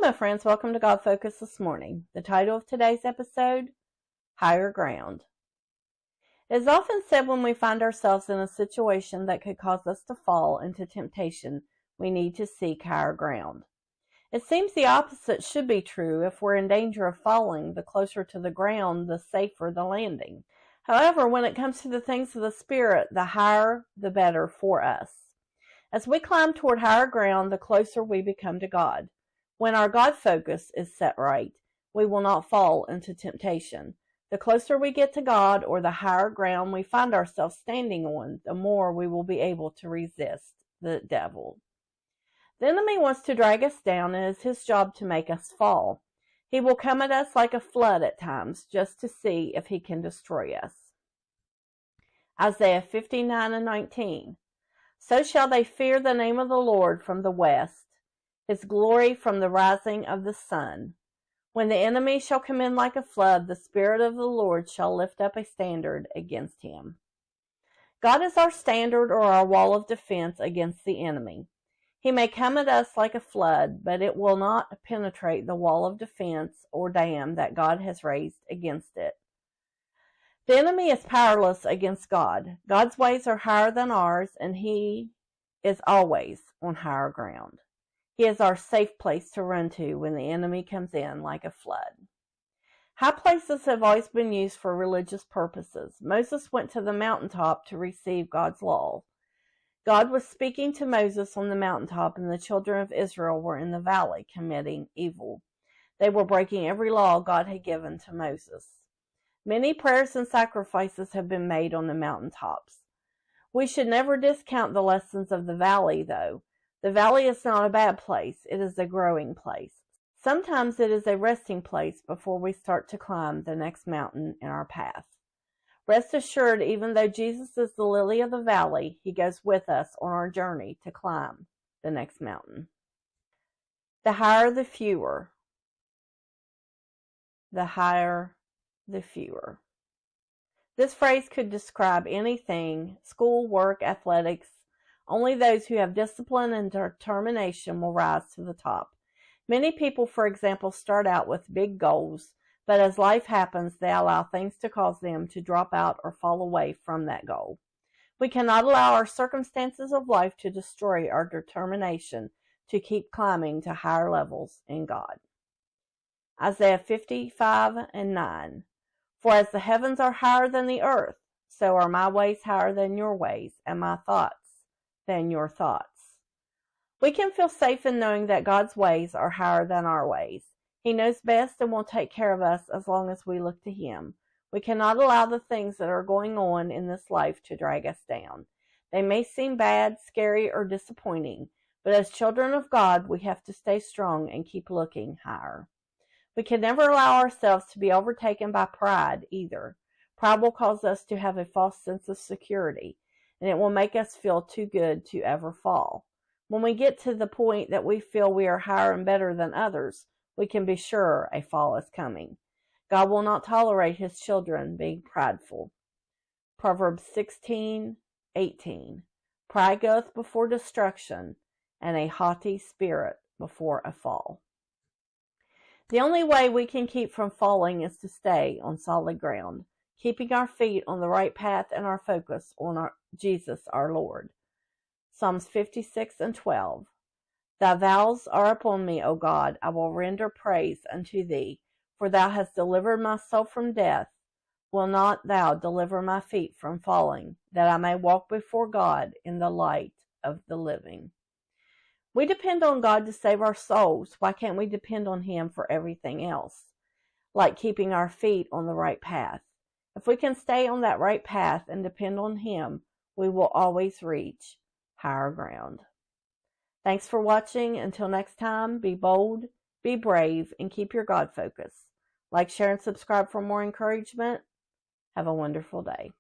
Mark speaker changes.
Speaker 1: Hello friends, welcome to God Focus this morning. The title of today's episode, Higher Ground. It is often said when we find ourselves in a situation that could cause us to fall into temptation, we need to seek higher ground. It seems the opposite should be true. If we're in danger of falling, the closer to the ground, the safer the landing. However, when it comes to the things of the Spirit, the higher, the better for us. As we climb toward higher ground, the closer we become to God. When our God focus is set right, we will not fall into temptation. The closer we get to God, or the higher ground we find ourselves standing on, the more we will be able to resist the devil. The enemy wants to drag us down, and it is his job to make us fall. He will come at us like a flood at times, just to see if he can destroy us. Isaiah 59:19. So shall they fear the name of the Lord from the west, his glory from the rising of the sun. When the enemy shall come in like a flood, the Spirit of the Lord shall lift up a standard against him. God is our standard, or our wall of defense against the enemy. He may come at us like a flood, but it will not penetrate the wall of defense or dam that God has raised against it. The enemy is powerless against God. God's ways are higher than ours, and he is always on higher ground. He is our safe place to run to when the enemy comes in like a flood. High places have always been used for religious purposes. Moses went to the mountaintop to receive God's law. God was speaking to Moses on the mountaintop, and the children of Israel were in the valley committing evil. They were breaking every law God had given to Moses. Many prayers and sacrifices have been made on the mountaintops. We should never discount the lessons of the valley, though. The valley is not a bad place. It is a growing place. Sometimes it is a resting place before we start to climb the next mountain in our path. Rest assured, even though Jesus is the lily of the valley, he goes with us on our journey to climb the next mountain. The higher, the fewer. The higher, the fewer. This phrase could describe anything: school, work, athletics. Only those who have discipline and determination will rise to the top. Many people, for example, start out with big goals, but as life happens, they allow things to cause them to drop out or fall away from that goal. We cannot allow our circumstances of life to destroy our determination to keep climbing to higher levels in God. Isaiah 55:9. For as the heavens are higher than the earth, so are my ways higher than your ways, and my thoughts than your thoughts. We can feel safe in knowing that God's ways are higher than our ways. He knows best and will take care of us as long as we look to him. We cannot allow the things that are going on in this life to drag us down. They may seem bad, scary, or disappointing, but as children of God, we have to stay strong and keep looking higher. We can never allow ourselves to be overtaken by pride either. Pride will cause us to have a false sense of security, and it will make us feel too good to ever fall. When we get to the point that we feel we are higher and better than others, we can be sure a fall is coming. God will not tolerate his children being prideful. Proverbs 16:18. Pride goeth before destruction, and a haughty spirit before a fall. The only way we can keep from falling is to stay on solid ground, keeping our feet on the right path and our focus on Jesus our Lord. Psalms 56:12. Thy vows are upon me, O God. I will render praise unto thee, for thou hast delivered my soul from death. Will not thou deliver my feet from falling, that I may walk before God in the light of the living? We depend on God to save our souls. Why can't we depend on him for everything else, like keeping our feet on the right path? If we can stay on that right path and depend on him, we will always reach higher ground. Thanks for watching. Until next time, be bold, be brave, and keep your God focus. Like, share, and subscribe for more encouragement. Have a wonderful day.